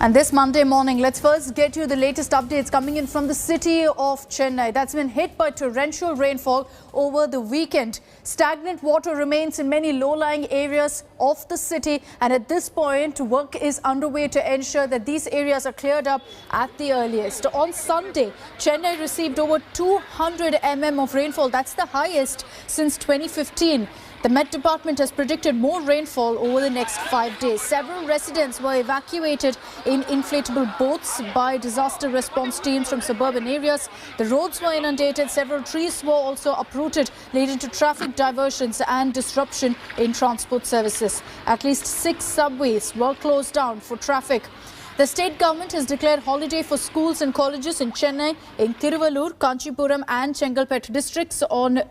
And this Monday morning, let's first get you the latest updates coming in from the city of Chennai. That's been hit by torrential rainfall over the weekend. Stagnant water remains in many low-lying areas of the city. And at this point, work is underway to ensure that these areas are cleared up at the earliest. On Sunday, Chennai received over 200 mm of rainfall. That's the highest since 2015. The Met Department has predicted more rainfall over the next 5 days. Several residents were evacuated in inflatable boats by disaster response teams from suburban areas. The roads were inundated. Several trees were also uprooted, leading to traffic diversions and disruption in transport services. At least 6 subways were closed down for traffic. The state government has declared holiday for schools and colleges in Chennai, in Tiruvallur, Kanchipuram and Chengalpet districts on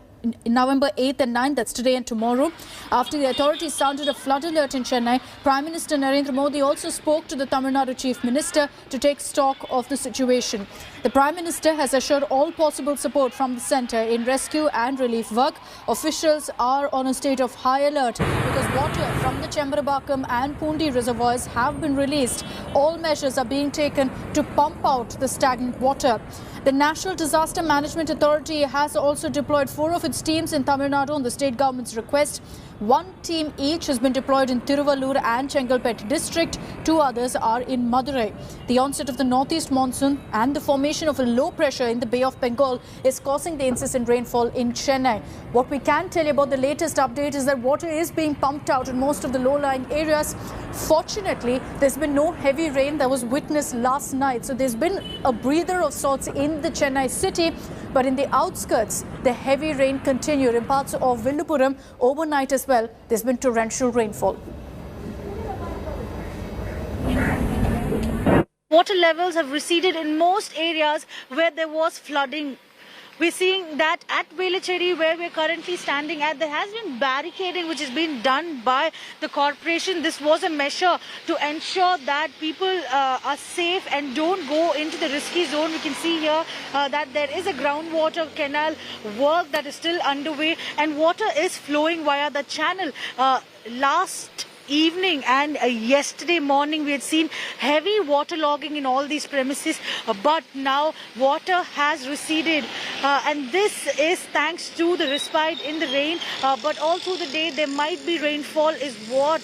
November 8th and 9th, that's today and tomorrow. After the authorities sounded a flood alert in Chennai, Prime Minister Narendra Modi also spoke to the Tamil Nadu Chief Minister to take stock of the situation. The Prime Minister has assured all possible support from the centre in rescue and relief work. Officials are on a state of high alert because water from the Chembarabakam and Pundi reservoirs have been released. All measures are being taken to pump out the stagnant water. The National Disaster Management Authority has also deployed 4 of its teams in Tamil Nadu on the state government's request. 1 team each has been deployed in Tiruvallur and Chengalpet district. 2 others are in Madurai. The onset of the northeast monsoon and the formation of a low pressure in the Bay of Bengal is causing the incessant rainfall in Chennai. What we can tell you about the latest update is that water is being pumped out in most of the low-lying areas. Fortunately, there's been no heavy rain that was witnessed last night. So there's been a breather of sorts in the Chennai city. But in the outskirts, the heavy rain continued. In parts of Villupuram, overnight as well, there's been torrential rainfall. Water levels have receded in most areas where there was flooding. We're seeing that at Velachery, where we're currently standing at, there has been barricading which has been done by the corporation. This was a measure to ensure that people are safe and don't go into the risky zone. We can see here that there is a groundwater canal work that is still underway and water is flowing via the channel. Last evening and yesterday morning we had seen heavy waterlogging in all these premises, but now water has receded and this is thanks to the respite in the rain, but all through the day there might be rainfall is what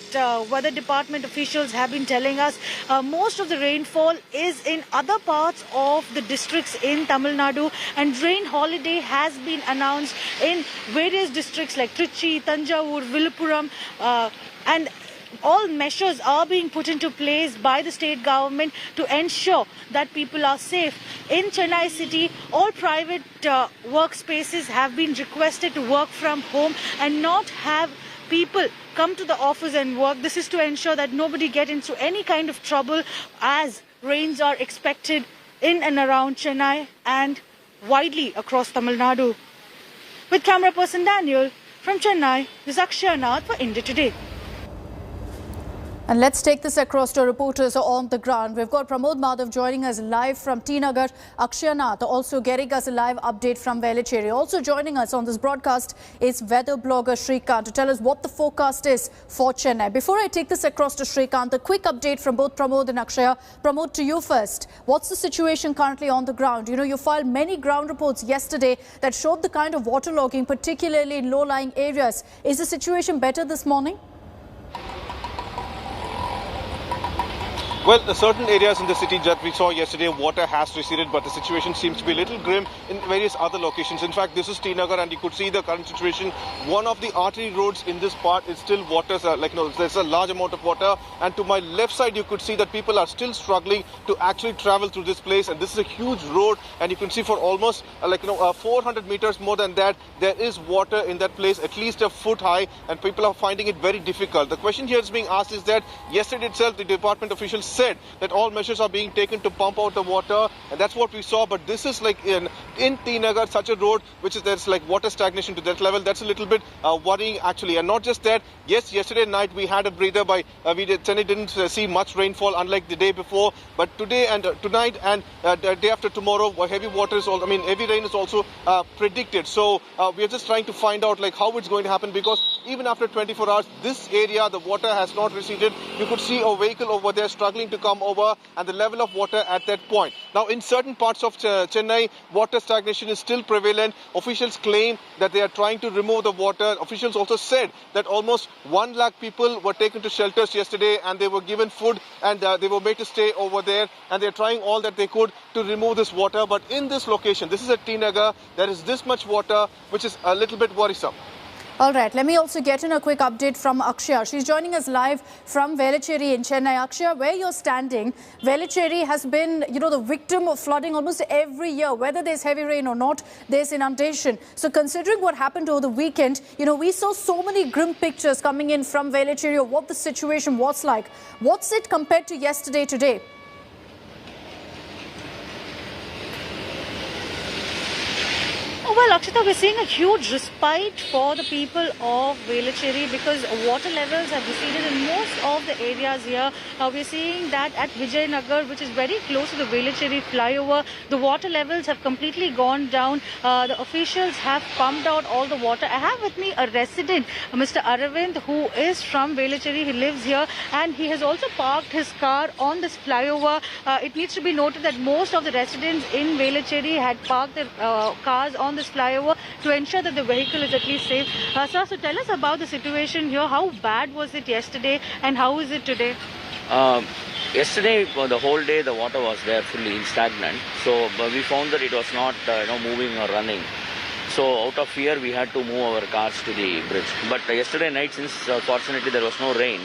weather department officials have been telling us. Most of the rainfall is in other parts of the districts in Tamil Nadu, and rain holiday has been announced in various districts like Trichy, Tanjavur, Villupuram, and all measures are being put into place by the state government to ensure that people are safe. In Chennai city, all private workspaces have been requested to work from home and not have people come to the office and work. This is to ensure that nobody get into any kind of trouble as rains are expected in and around Chennai and widely across Tamil Nadu. With camera person Daniel from Chennai, this is Akshaya for India Today. And let's take this across to reporters on the ground. We've got Pramod Madhav joining us live from T Nagar. Akshaya also getting us a live update from Velachery. Also joining us on this broadcast is weather blogger Shrikant to tell us what the forecast is for Chennai. Before I take this across to Shrikant, a quick update from both Pramod and Akshaya. Pramod, to you first. What's the situation currently on the ground? You know, you filed many ground reports yesterday that showed the kind of waterlogging, particularly in low-lying areas. Is the situation better this morning? Well, certain areas in the city that we saw yesterday, water has receded, but the situation seems to be a little grim in various other locations. In fact, this is T Nagar, and you could see the current situation. One of the artery roads in this part is still water, there's a large amount of water. And to my left side, you could see that people are still struggling to actually travel through this place. And this is a huge road, and you can see for almost 400 meters more than that, there is water in that place, at least a foot high, and people are finding it very difficult. The question here is being asked is that yesterday itself, the department officials said that all measures are being taken to pump out the water, and that's what we saw. But this is like in T Nagar, such a road which is there's like water stagnation to that level. That's a little bit worrying actually. And not just that, yes, yesterday night we had a breather by Chennai didn't see much rainfall unlike the day before, but today and tonight and the day after tomorrow, heavy water is heavy rain is also predicted. So we are just trying to find out like how it's going to happen, because even after 24 hours, this area, the water has not receded. You could see a vehicle over there struggling beginning to come over and the level of water at that point. Now, in certain parts of Chennai, water stagnation is still prevalent. Officials claim that they are trying to remove the water. Officials also said that almost 1 lakh people were taken to shelters yesterday and they were given food and they were made to stay over there, and they're trying all that they could to remove this water. But in this location, this is at T Nagar, there is this much water, which is a little bit worrisome. All right, let me also get in a quick update from Akshaya. She's joining us live from Velachery in Chennai. Akshaya, where you're standing, Velachery has been, the victim of flooding almost every year. Whether there's heavy rain or not, there's inundation. So considering what happened over the weekend, we saw so many grim pictures coming in from Velachery of what the situation was like. What's it compared to yesterday, today? Well, Akshita, we're seeing a huge respite for the people of Velachery because water levels have receded in most of the areas here. We're seeing that at Vijayanagar, which is very close to the Velachery flyover, the water levels have completely gone down. The officials have pumped out all the water. I have with me a resident, Mr. Aravind, who is from Velachery. He lives here and he has also parked his car on this flyover. It needs to be noted that most of the residents in Velachery had parked their cars on this flyover to ensure that the vehicle is at least safe. Sir, so tell us about the situation here. How bad was it yesterday and how is it today? Yesterday, for the whole day, the water was there fully stagnant. So we found that it was not moving or running. So out of fear, we had to move our cars to the bridge. But yesterday night, since fortunately there was no rain,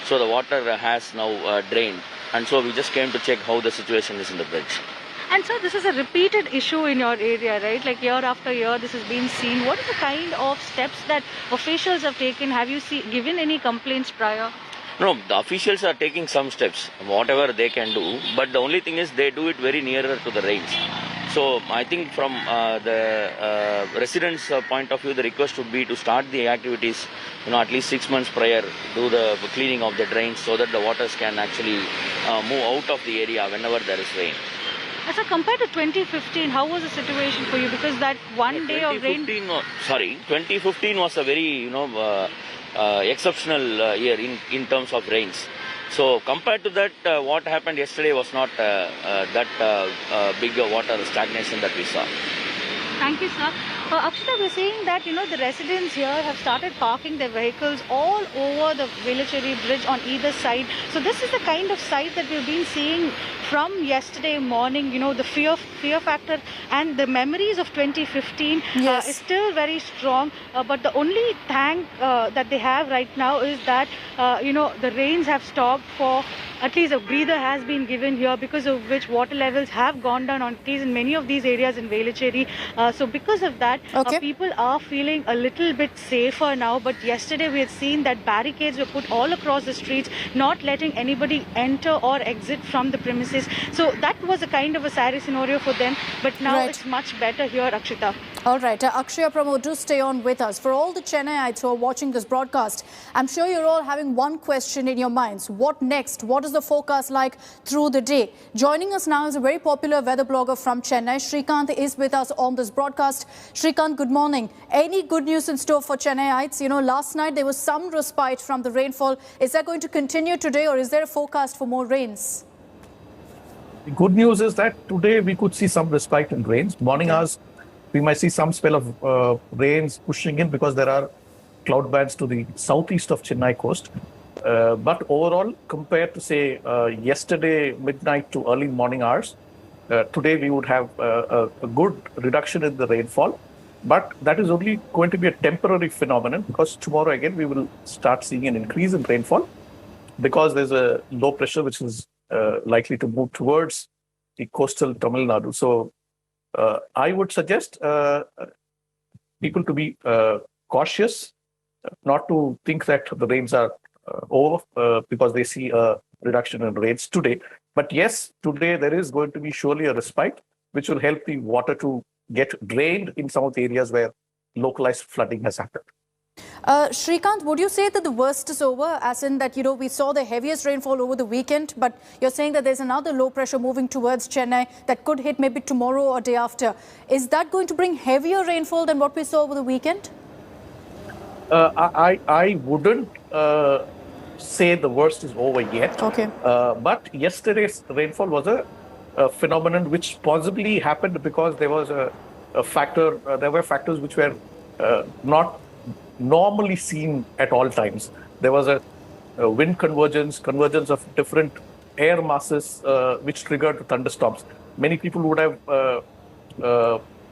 so the water has now drained. And so we just came to check how the situation is in the bridge. And sir, this is a repeated issue in your area, right? Like year after year, this has been seen. What is the kind of steps that officials have taken? Have you given any complaints prior? No, the officials are taking some steps, whatever they can do. But the only thing is they do it very nearer to the rains. So I think from the residents' point of view, the request would be to start the activities, at least 6 months prior, do the cleaning of the drains so that the waters can actually move out of the area whenever there is rain. So compared to 2015, how was the situation for you? Because that one day of rain... 2015 was a very, exceptional year in terms of rains. So compared to that, what happened yesterday was not that big water stagnation that we saw. Thank you, sir. Akshita, we're seeing that, the residents here have started parking their vehicles all over the Velachery bridge on either side. So this is the kind of sight that we've been seeing from yesterday morning. The fear factor and the memories of 2015 is still very strong. But the only thank that they have right now is that, the rains have stopped for at least a breather has been given here, because of which water levels have gone down at least in many of these areas in Velachery. So because of that, people are feeling a little bit safer now. But yesterday we had seen that barricades were put all across the streets, not letting anybody enter or exit from the premises. So that was a kind of a sad scenario for them. But now it's much better here, Akshita. All right, Akshaya, Pramod, do stay on with us. For all the Chennaiites who are watching this broadcast, I'm sure you're all having one question in your minds. What next? What is the forecast like through the day? Joining us now is a very popular weather blogger from Chennai. Srikanth is with us on this broadcast. Srikanth, good morning. Any good news in store for Chennaiites? Last night there was some respite from the rainfall. Is that going to continue today, or is there a forecast for more rains? The good news is that today we could see some respite in rains. Morning hours, we might see some spell of rains pushing in because there are cloud bands to the southeast of Chennai coast. But overall, compared to, say, yesterday midnight to early morning hours, today we would have a good reduction in the rainfall. But that is only going to be a temporary phenomenon, because tomorrow again we will start seeing an increase in rainfall because there's a low pressure which is likely to move towards the coastal Tamil Nadu. So I would suggest people to be cautious, not to think that the rains are over because they see a reduction in rains today. But yes, today there is going to be surely a respite, which will help the water to get drained in some of the areas where localized flooding has happened. Srikanth, would you say that the worst is over, as in that, we saw the heaviest rainfall over the weekend, but you're saying that there's another low pressure moving towards Chennai that could hit maybe tomorrow or day after. Is that going to bring heavier rainfall than what we saw over the weekend? I wouldn't say the worst is over yet. Okay. But yesterday's rainfall was a phenomenon which possibly happened because there was a factor. There were factors which were not normally seen at all times. There was a wind convergence of different air masses which triggered the thunderstorms. Many people would have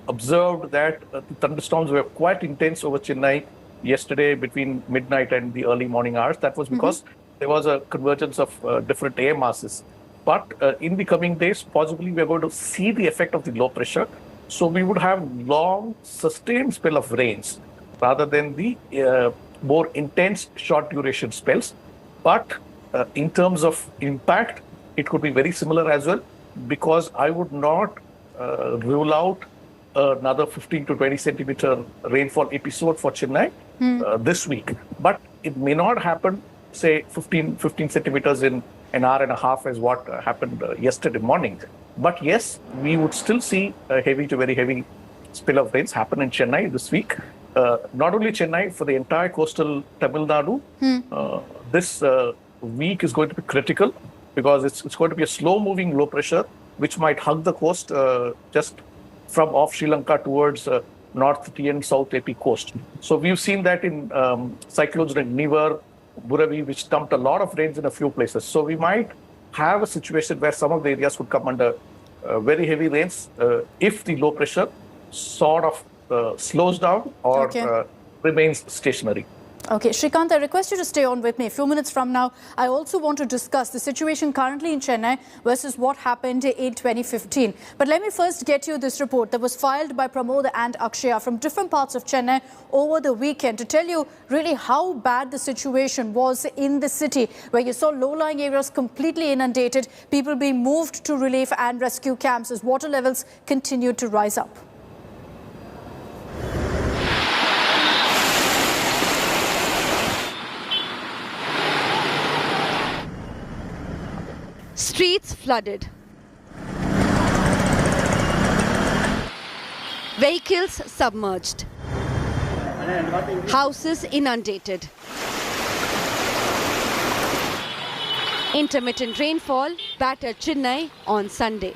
observed that the thunderstorms were quite intense over Chennai yesterday between midnight and the early morning hours. That was because there was a convergence of different air masses. But in the coming days, possibly we are going to see the effect of the low pressure. So we would have long, sustained spell of rains rather than the more intense short duration spells. But in terms of impact, it could be very similar as well, because I would not rule out another 15 to 20 centimeter rainfall episode for Chennai this week. But it may not happen, say, 15 centimeters in an hour and a half as what happened yesterday morning. But yes, we would still see a heavy to very heavy spill of rains happen in Chennai this week. Not only Chennai, for the entire coastal Tamil Nadu, this week is going to be critical because it's going to be a slow-moving low pressure which might hug the coast just from off Sri Lanka towards North T and South AP coast. So we've seen that in cyclones like Nivar, Buravi, which dumped a lot of rains in a few places. So we might have a situation where some of the areas would come under very heavy rains if the low pressure sort of slows down or remains stationary. Okay, Shrikant, I request you to stay on with me. A few minutes from now, I also want to discuss the situation currently in Chennai versus what happened in 2015. But let me first get you this report that was filed by Pramod and Akshaya from different parts of Chennai over the weekend to tell you really how bad the situation was in the city, where you saw low-lying areas completely inundated, people being moved to relief and rescue camps as water levels continued to rise up. Streets flooded. Vehicles submerged. Houses inundated. Intermittent rainfall battered Chennai on Sunday.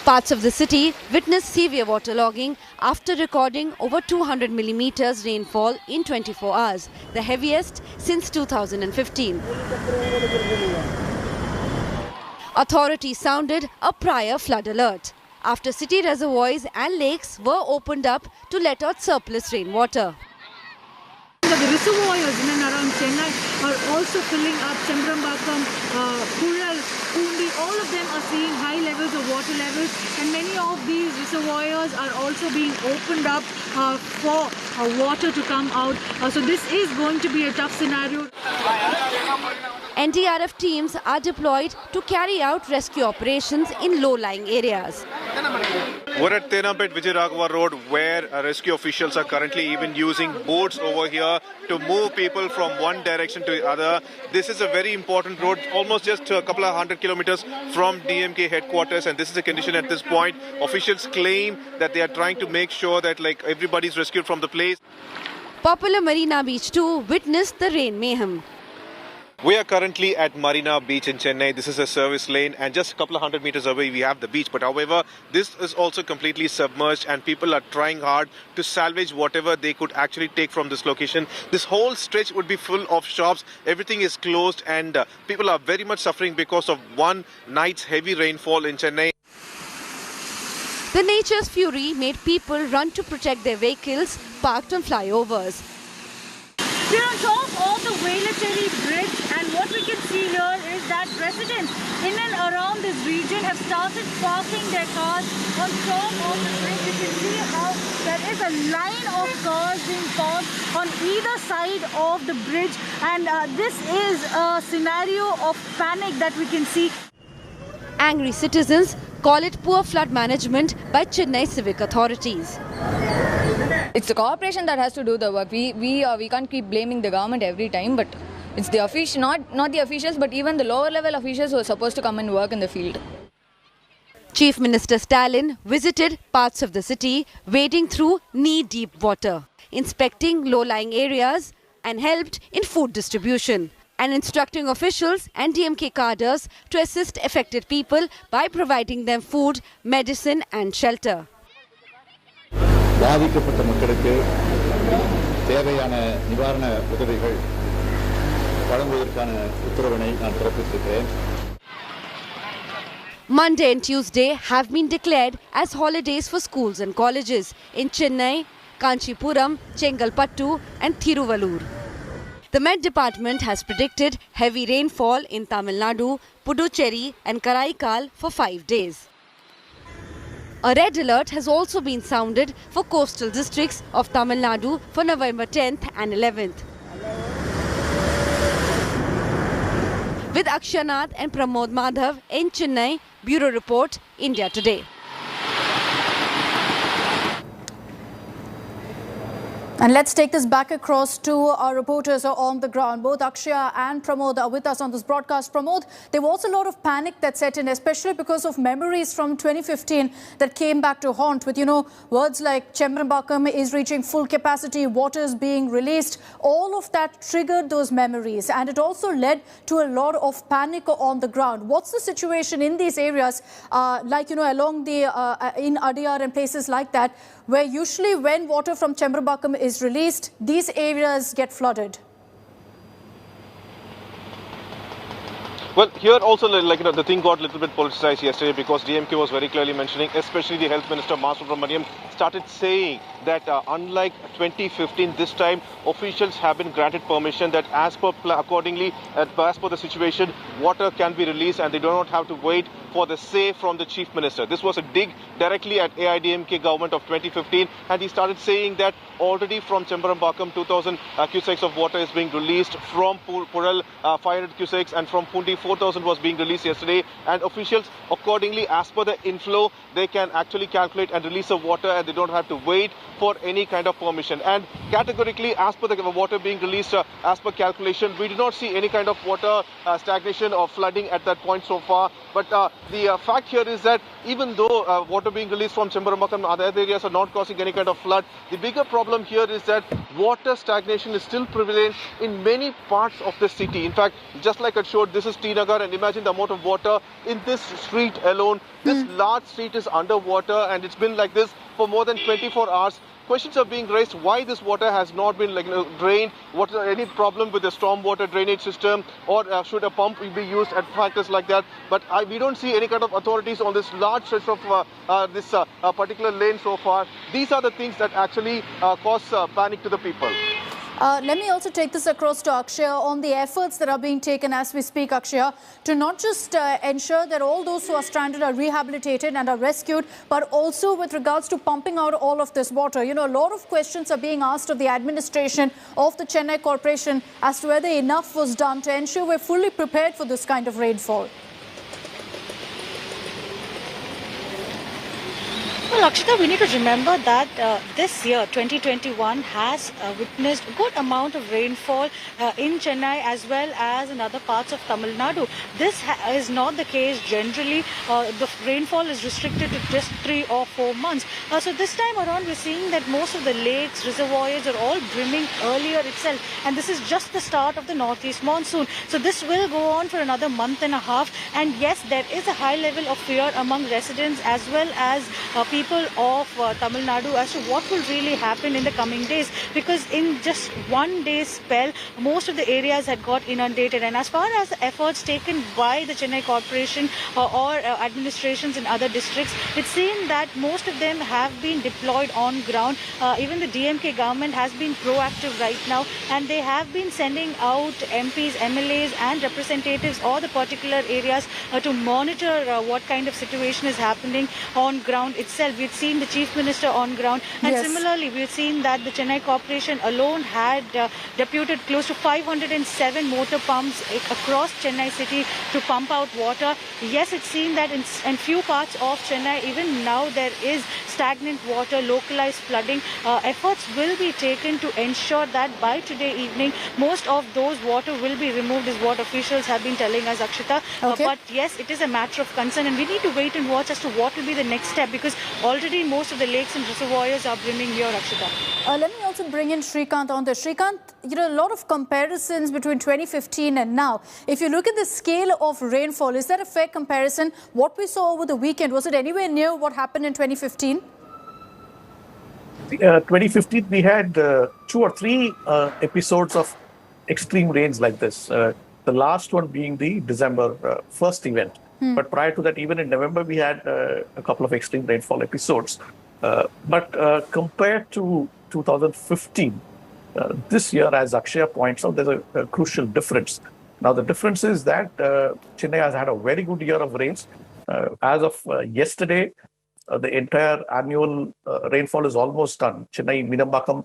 Parts of the city witnessed severe waterlogging after recording over 200 millimeters rainfall in 24 hours, the heaviest since 2015. Authorities sounded a prior flood alert after city reservoirs and lakes were opened up to let out surplus rainwater. The reservoirs in and around Chennai are also filling up. Chandrambakkam, Pural, Pundi, all of them are seeing high levels of water levels, and many of these reservoirs are also being opened up for water to come out. So this is going to be a tough scenario. NDRF teams are deployed to carry out rescue operations in low-lying areas. We're at Tenapet Vijayaraghava Road, where rescue officials are currently even using boats over here to move people from one direction to the other. This is a very important road, almost just a couple of 100 kilometers from DMK headquarters, and this is the condition at this point. Officials claim that they are trying to make sure that everybody's rescued from the place. Popular Marina Beach too witnessed the rain mayhem. We are currently at Marina Beach in Chennai. This is a service lane, and just a couple of 100 meters away we have the beach. But however, this is also completely submerged, and people are trying hard to salvage whatever they could actually take from this location. This whole stretch would be full of shops. Everything is closed, and people are very much suffering because of one night's heavy rainfall in Chennai. The nature's fury made people run to protect their vehicles parked on flyovers. We're on top of the Velacheri Bridge, and what we can see here is that residents in and around this region have started parking their cars on top of the bridge. You can see how there is a line of cars being parked on either side of the bridge, and this is a scenario of panic that we can see. Angry citizens call it poor flood management by Chennai civic authorities. It's the corporation that has to do the work. We can't keep blaming the government every time, but it's the official, not the officials, but even the lower level officials who are supposed to come and work in the field. Chief Minister Stalin visited parts of the city wading through knee-deep water, inspecting low-lying areas and helped in food distribution, and instructing officials and DMK cadres to assist affected people by providing them food, medicine and shelter. பாதிக்கப்பட்ட மக்களுக்கு தேவையான நிவாரண உதவிகள் வழங்குவதற்கான உத்தரவினை நான் பிறப்பித்திருக்கிறேன். Monday and Tuesday have been declared as holidays for schools and colleges in Chennai, Kanchipuram, Chengalpattu and Thiruvallur. The Met Department has predicted heavy rainfall in Tamil Nadu, Puducherry and Karaikal for 5 days. A red alert has also been sounded for coastal districts of Tamil Nadu for November 10th and 11th. With Akshanath and Pramod Madhav in Chennai, Bureau Report, India Today. And let's take this back across to our reporters on the ground. Both Akshaya and Pramod are with us on this broadcast. Pramod, there was a lot of panic that set in, especially because of memories from 2015 that came back to haunt with, words like Chembrambakam is reaching full capacity, water is being released. All of that triggered those memories, and it also led to a lot of panic on the ground. What's the situation in these areas, along the, in Adyar and places like that, where usually when water from Chembrambakam is released, these areas get flooded? Well, here also, the thing got a little bit politicized yesterday because DMK was very clearly mentioning, especially the Health Minister, Subramaniam, started saying that unlike 2015, this time officials have been granted permission that as per the situation, water can be released and they do not have to wait for the say from the Chief Minister. This was a dig directly at AIDMK government of 2015, and he started saying that already from Chembrambakam 2,000 cusecs of water is being released, from Pural 500 cusecs, and from Pundi 4,000 was being released yesterday, and officials accordingly, as per the inflow, they can actually calculate and release the water and they don't have to wait for any kind of permission. And categorically, as per the water being released, as per calculation, we do not see any kind of water stagnation or flooding at that point so far. But the fact here is that even though water being released from Chembrambakam and other areas are not causing any kind of flood, the bigger problem here is that water stagnation is still prevalent in many parts of the city. In fact, just like I showed, this is T Nagar, and imagine the amount of water in this street alone. This large street is underwater, and it's been like this for more than 24 hours. Questions are being raised why this water has not been drained. What is any problem with the stormwater drainage system, or should a pump be used at factors like that? But we don't see any kind of authorities on this large stretch of this particular lane so far. These are the things that actually cause panic to the people. Let me also take this across to Akshaya on the efforts that are being taken as we speak, Akshaya, to not just ensure that all those who are stranded are rehabilitated and are rescued, but also with regards to pumping out all of this water. A lot of questions are being asked of the administration of the Chennai Corporation as to whether enough was done to ensure we're fully prepared for this kind of rainfall. Well, Akshita, we need to remember that this year, 2021, has witnessed a good amount of rainfall in Chennai as well as in other parts of Tamil Nadu. This is not the case generally. The rainfall is restricted to just 3 or 4 months. So this time around, we're seeing that most of the lakes, reservoirs are all brimming earlier itself. And this is just the start of the northeast monsoon. So this will go on for another month and a half. And yes, there is a high level of fear among residents as well as people of Tamil Nadu as to what will really happen in the coming days, because in just 1 day's spell, most of the areas had got inundated. And as far as the efforts taken by the Chennai Corporation or administrations in other districts, it's seen that most of them have been deployed on ground. Even the DMK government has been proactive right now, and they have been sending out MPs, MLAs and representatives of the particular areas to monitor what kind of situation is happening on ground itself. We've seen the Chief Minister on ground, and similarly we've seen that the Chennai Corporation alone had deputed close to 507 motor pumps across Chennai city to pump out water. Yes, it's seen that in few parts of Chennai, even now there is stagnant water, localized flooding. Efforts will be taken to ensure that by today evening, most of those water will be removed, is what officials have been telling us, Akshita. But yes, it is a matter of concern, and we need to wait and watch as to what will be the next step, because already most of the lakes and reservoirs are brimming here, Akshita. Let me also bring in Shrikant on this. Shrikant, a lot of comparisons between 2015 and now. If you look at the scale of rainfall, is that a fair comparison? What we saw over the weekend, was it anywhere near what happened in 2015? 2015, we had 2 or 3 episodes of extreme rains like this. The last one being the December first event. But prior to that, even in November, we had a couple of extreme rainfall episodes. But compared to 2015, this year, as Akshaya points out, there's a crucial difference. Now, the difference is that Chennai has had a very good year of rains. As of yesterday, the entire annual rainfall is almost done. Chennai, Minambakam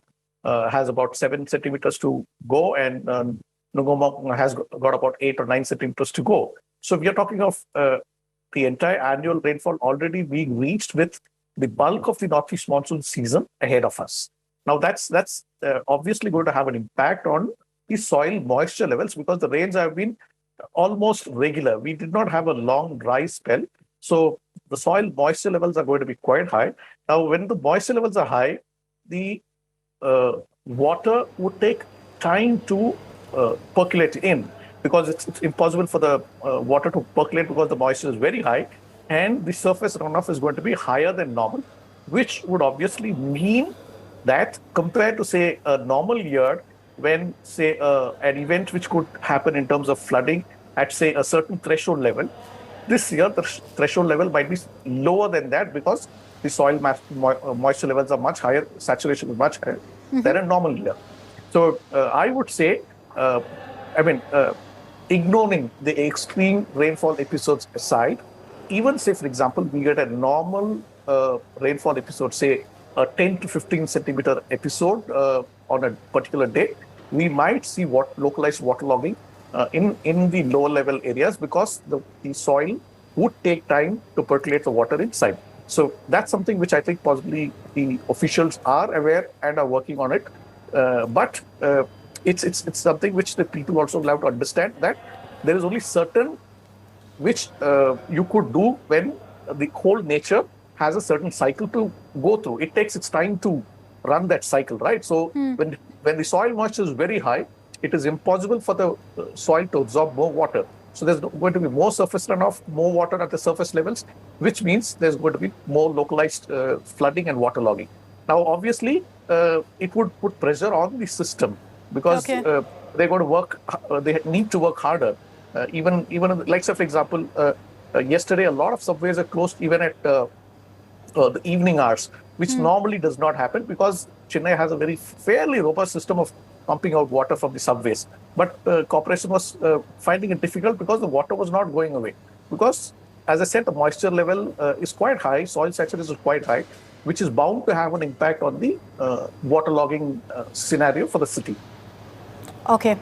has about 7 centimeters to go, and Nungambakam has got about 8 or 9 centimeters to go. So we are talking of the entire annual rainfall already being reached with the bulk of the northeast monsoon season ahead of us. Now that's obviously going to have an impact on the soil moisture levels because the rains have been almost regular. We did not have a long dry spell. So the soil moisture levels are going to be quite high. Now, when the moisture levels are high, the water would take time to percolate in because it's impossible for the water to percolate because the moisture is very high and the surface runoff is going to be higher than normal, which would obviously mean that compared to, say, a normal year when, say, an event which could happen in terms of flooding at, say, a certain threshold level, this year the threshold level might be lower than that because the soil moisture levels are much higher, saturation is much higher than a normal year. So I would say, ignoring the extreme rainfall episodes aside, even say, for example, we get a normal rainfall episode, say a 10 to 15 centimeter episode on a particular day, we might see localized waterlogging in the lower level areas because the soil would take time to percolate the water inside. So that's something which I think possibly the officials are aware and are working on it. But it's something which the people also will have to understand that there is only certain which you could do when the whole nature has a certain cycle to go through. It takes its time to run that cycle, right? So when the soil moisture is very high, it is impossible for the soil to absorb more water. So there's going to be more surface runoff, more water at the surface levels, which means there's going to be more localized flooding and waterlogging. Now, obviously, it would put pressure on the system because they're going to work. They need to work harder. Even like, say, for example, yesterday a lot of subways are closed even at the evening hours, which normally does not happen because Chennai has a fairly robust system of pumping out water from the subways. But corporation was finding it difficult because the water was not going away. Because, as I said, the moisture level is quite high, soil saturation is quite high, which is bound to have an impact on the waterlogging scenario for the city. Okay,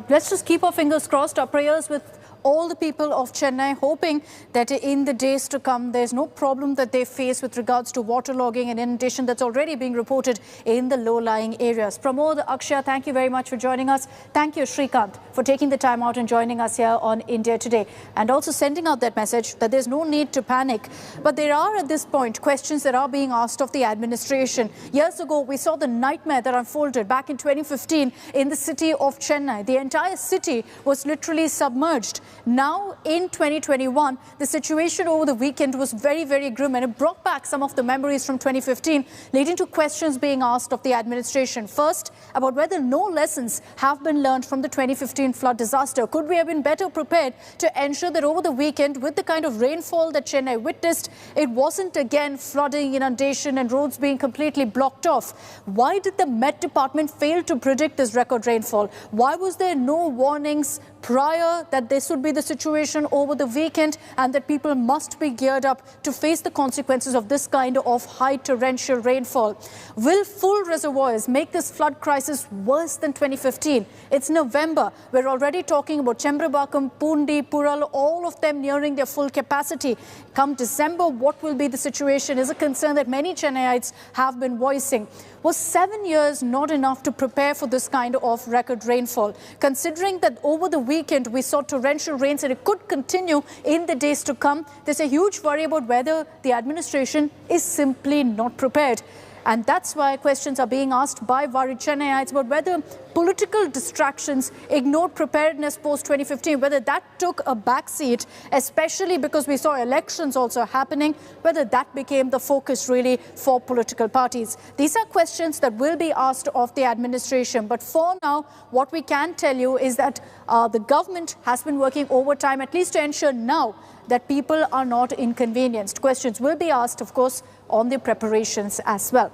let's just keep our fingers crossed, our prayers with all the people of Chennai, hoping that in the days to come, there's no problem that they face with regards to waterlogging and inundation that's already being reported in the low-lying areas. Pramod, Akshaya, thank you very much for joining us. Thank you, Shrikant, for taking the time out and joining us here on India Today, and also sending out that message that there's no need to panic. But there are, at this point, questions that are being asked of the administration. Years ago, we saw the nightmare that unfolded back in 2015 in the city of Chennai. The entire city was literally submerged. Now, in 2021, the situation over the weekend was very, very grim, and it brought back some of the memories from 2015, leading to questions being asked of the administration. First, about whether no lessons have been learned from the 2015 flood disaster. Could we have been better prepared to ensure that over the weekend, with the kind of rainfall that Chennai witnessed, it wasn't again flooding, inundation and roads being completely blocked off? Why did the Met Department fail to predict this record rainfall? Why was there no warnings prior that this would be the situation over the weekend and that people must be geared up to face the consequences of this kind of high torrential rainfall? Will full reservoirs make this flood crisis worse than 2015? It's November. We're already talking about Chembrabakam, Pundi, Pural, all of them nearing their full capacity. Come December, what will be the situation is a concern that many Chennaites have been voicing. Was 7 years not enough to prepare for this kind of record rainfall? Considering that over the weekend we saw torrential torrential rains, and it could continue in the days to come. There's a huge worry about whether the administration is simply not prepared. And that's why questions are being asked by worried Chennaiites about whether political distractions ignored preparedness post-2015, whether that took a backseat, especially because we saw elections also happening, whether that became the focus really for political parties. These are questions that will be asked of the administration. But for now, what we can tell you is that the government has been working overtime, at least to ensure now that people are not inconvenienced. Questions will be asked, of course, on the preparations as well.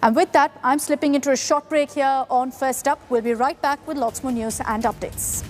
And with that, I'm slipping into a short break here on First Up. We'll be right back with lots more news and updates.